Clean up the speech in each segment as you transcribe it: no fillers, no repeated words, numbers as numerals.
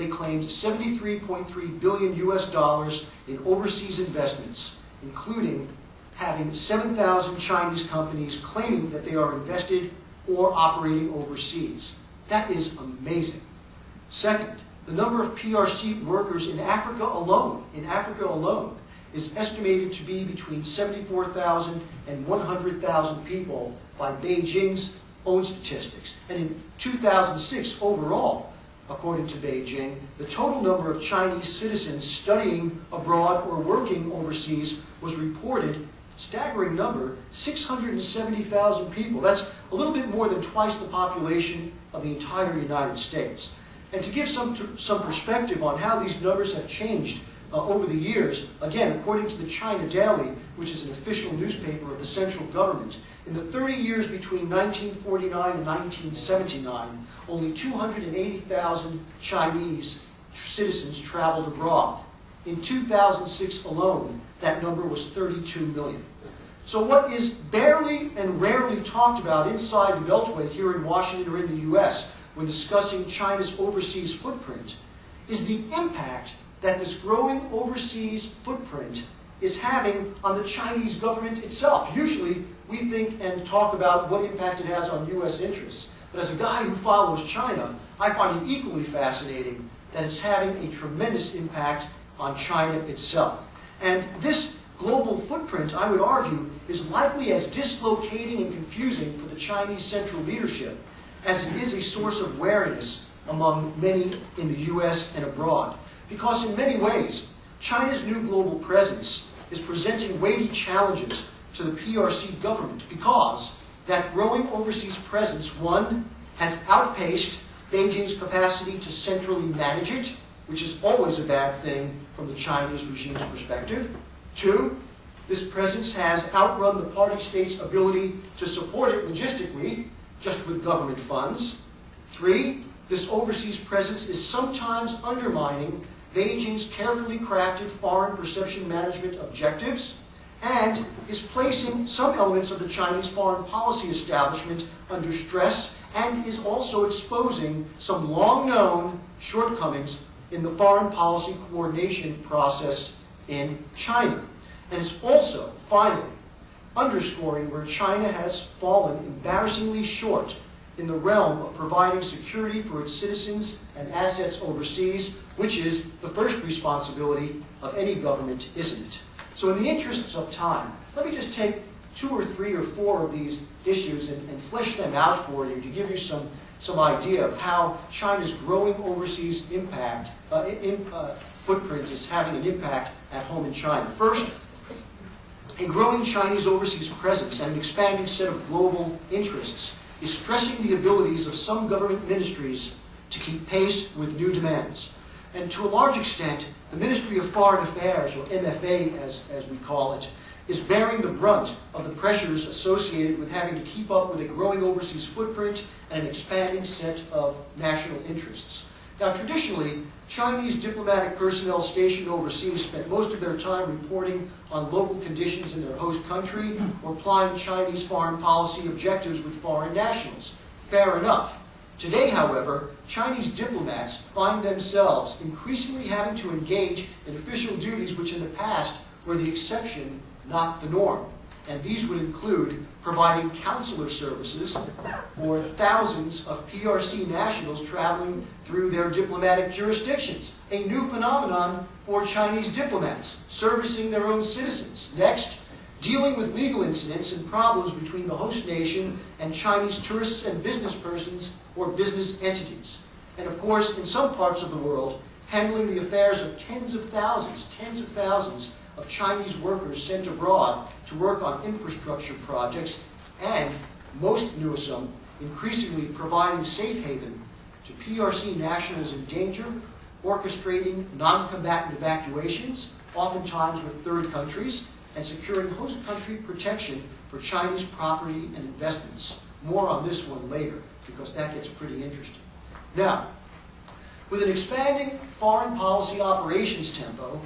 they claimed 73.3 billion US dollars in overseas investments, including having 7,000 Chinese companies claiming that they are invested or operating overseas. That is amazing. Second, the number of PRC workers in Africa alone, is estimated to be between 74,000 and 100,000 people by Beijing's own statistics. And in 2006, overall, according to Beijing, the total number of Chinese citizens studying abroad or working overseas was reported, staggering number, 670,000 people. That's a little bit more than twice the population of the entire United States. And to give some perspective on how these numbers have changed over the years, again, according to the China Daily, which is an official newspaper of the central government, in the 30 years between 1949 and 1979, only 280,000 Chinese citizens traveled abroad. In 2006 alone, that number was 32 million. So what is barely and rarely talked about inside the Beltway here in Washington or in the US when discussing China's overseas footprint is the impact that this growing overseas footprint is having on the Chinese government itself. Usually, we think and talk about what impact it has on US interests. But as a guy who follows China, I find it equally fascinating that it's having a tremendous impact on China itself. And this global footprint, I would argue, is likely as dislocating and confusing for the Chinese central leadership as it is a source of wariness among many in the US and abroad. Because in many ways, China's new global presence is presenting weighty challenges to the PRC government because that growing overseas presence, one, has outpaced Beijing's capacity to centrally manage it, which is always a bad thing from the Chinese regime's perspective. Two, this presence has outrun the party state's ability to support it logistically, just with government funds. Three, this overseas presence is sometimes undermining Beijing's carefully crafted foreign perception management objectives and is placing some elements of the Chinese foreign policy establishment under stress and is also exposing some long-known shortcomings in the foreign policy coordination process in China. And it's also, finally, underscoring where China has fallen embarrassingly short in the realm of providing security for its citizens and assets overseas, which is the first responsibility of any government, isn't it? So in the interests of time, let me just take 2 or 3 or 4 of these issues and flesh them out for you to give you some idea of how China's growing overseas footprint is having an impact at home in China. First, a growing Chinese overseas presence and an expanding set of global interests is stressing the abilities of some government ministries to keep pace with new demands. And to a large extent, the Ministry of Foreign Affairs, or MFA as we call it, is bearing the brunt of the pressures associated with having to keep up with a growing overseas footprint and an expanding set of national interests. Now, traditionally, Chinese diplomatic personnel stationed overseas spent most of their time reporting on local conditions in their host country or applying Chinese foreign policy objectives with foreign nationals. Fair enough. Today, however, Chinese diplomats find themselves increasingly having to engage in official duties which in the past were the exception, not the norm. And these would include providing consular services for thousands of PRC nationals traveling through their diplomatic jurisdictions. A new phenomenon for Chinese diplomats, servicing their own citizens. Next, dealing with legal incidents and problems between the host nation and Chinese tourists and business persons or business entities. And of course, in some parts of the world, handling the affairs of tens of thousands of Chinese workers sent abroad to work on infrastructure projects, and, most newsome, increasingly providing safe haven to PRC nationals in danger, orchestrating non-combatant evacuations, oftentimes with third countries, and securing host country protection for Chinese property and investments. More on this one later, because that gets pretty interesting. Now, with an expanding foreign policy operations tempo,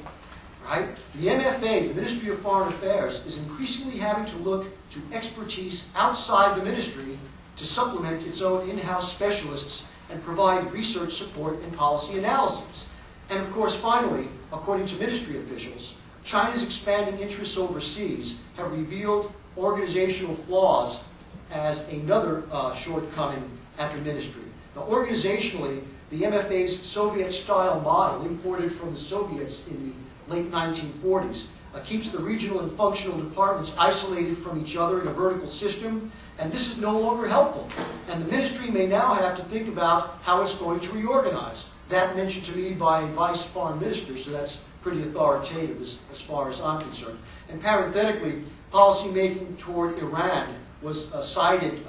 right, the MFA, the Ministry of Foreign Affairs, is increasingly having to look to expertise outside the ministry to supplement its own in-house specialists and provide research support and policy analyses. And of course, finally, according to ministry officials, China's expanding interests overseas have revealed organizational flaws as another shortcoming at the ministry. Now, organizationally, the MFA's Soviet-style model, imported from the Soviets in the late 1940s, keeps the regional and functional departments isolated from each other in a vertical system, and this is no longer helpful. And the ministry may now have to think about how it's going to reorganize. That mentioned to me by a vice foreign minister, so that's pretty authoritative as far as I'm concerned. And parenthetically, policy making toward Iran was cited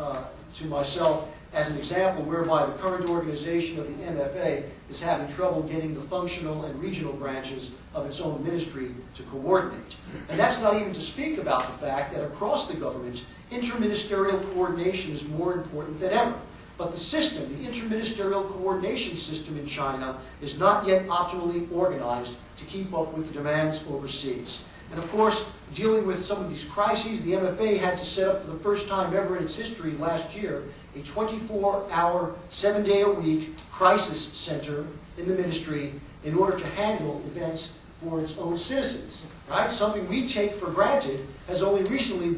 to myself as an example whereby the current organization of the MFA is having trouble getting the functional and regional branches of its own ministry to coordinate. And that's not even to speak about the fact that across the government, interministerial coordination is more important than ever. But the system, the interministerial coordination system in China, is not yet optimally organized to keep up with the demands overseas. And of course, dealing with some of these crises, the MFA had to set up for the first time ever in its history last year a 24-hour, 7-day-a-week crisis center in the ministry in order to handle events for its own citizens. Right? Something we take for granted has only recently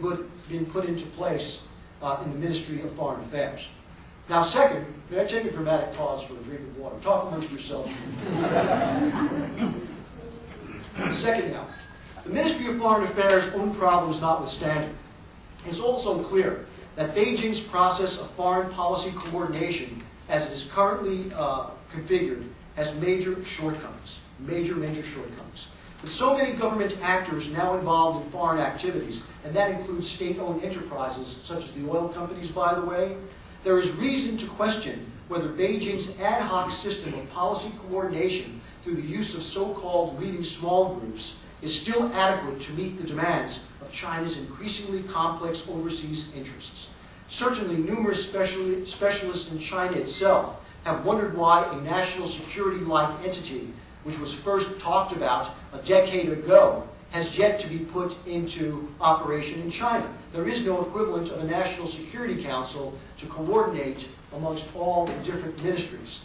been put into place in the Ministry of Foreign Affairs. Now, second, may I take a dramatic pause for a drink of water? Talk amongst yourselves. Second now, the Ministry of Foreign Affairs' own problems notwithstanding, it's also clear that Beijing's process of foreign policy coordination, as it is currently configured, has major shortcomings. Major shortcomings. With so many government actors now involved in foreign activities, and that includes state-owned enterprises, such as the oil companies, by the way, there is reason to question whether Beijing's ad hoc system of policy coordination through the use of so-called leading small groups is still adequate to meet the demands of China's increasingly complex overseas interests. Certainly, numerous specialists in China itself have wondered why a national security-like entity, which was first talked about a decade ago, has yet to be put into operation in China. There is no equivalent of a National Security Council to coordinate amongst all the different ministries.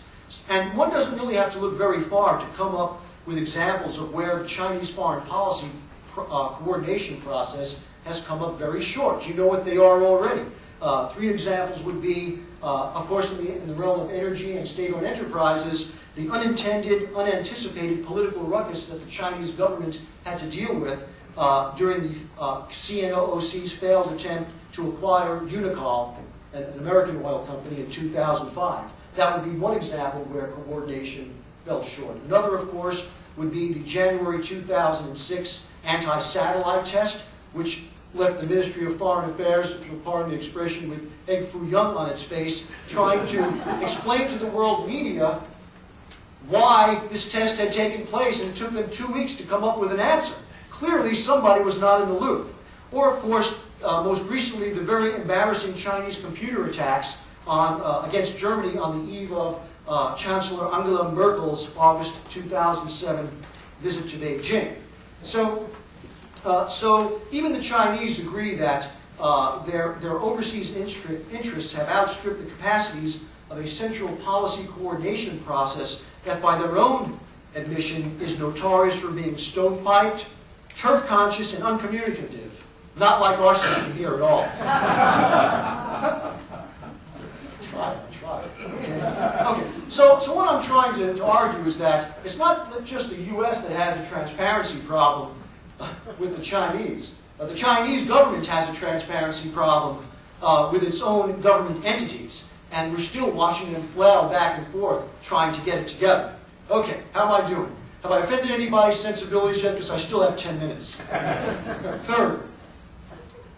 And one doesn't really have to look very far to come up with examples of where the Chinese foreign policy coordination process has come up very short. You know what they are already. Three examples would be, of course, in the realm of energy and state-owned enterprises, the unintended, unanticipated political ruckus that the Chinese government had to deal with during the CNOOC's failed attempt to acquire Unocal, an American oil company, in 2005. That would be one example where coordination fell short. Another, of course, would be the January 2006 anti-satellite test, which left the Ministry of Foreign Affairs, if you'll pardon the expression, with egg foo young on its face, trying to explain to the world media why this test had taken place, and it took them 2 weeks to come up with an answer. Clearly, somebody was not in the loop. Or, of course, most recently, the very embarrassing Chinese computer attacks against Germany on the eve of Chancellor Angela Merkel's August 2007 visit to Beijing. So even the Chinese agree that their overseas interests have outstripped the capacities of a central policy coordination process that, by their own admission, is notorious for being stovepiped, turf-conscious, and uncommunicative. Not like our system here at all. Try. Okay. So what I'm trying to argue is that it's not just the U.S. that has a transparency problem with the Chinese. The Chinese government has a transparency problem with its own government entities. And we're still watching them flail back and forth, trying to get it together. Okay, how am I doing? Have I offended anybody's sensibilities yet? Because I still have 10 minutes. Third,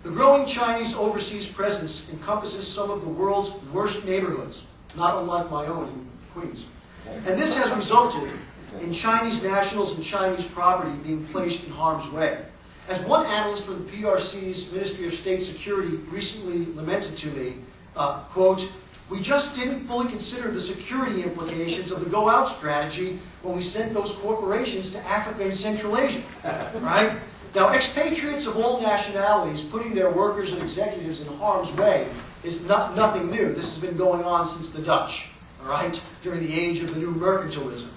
the growing Chinese overseas presence encompasses some of the world's worst neighborhoods, not unlike my own in Queens. And this has resulted in Chinese nationals and Chinese property being placed in harm's way. As one analyst for the PRC's Ministry of State Security recently lamented to me, quote, "We just didn't fully consider the security implications of the go-out strategy when we sent those corporations to Africa and Central Asia." Right? Now, expatriates of all nationalities putting their workers and executives in harm's way is nothing new. This has been going on since the Dutch. all right, during the age of the new mercantilism.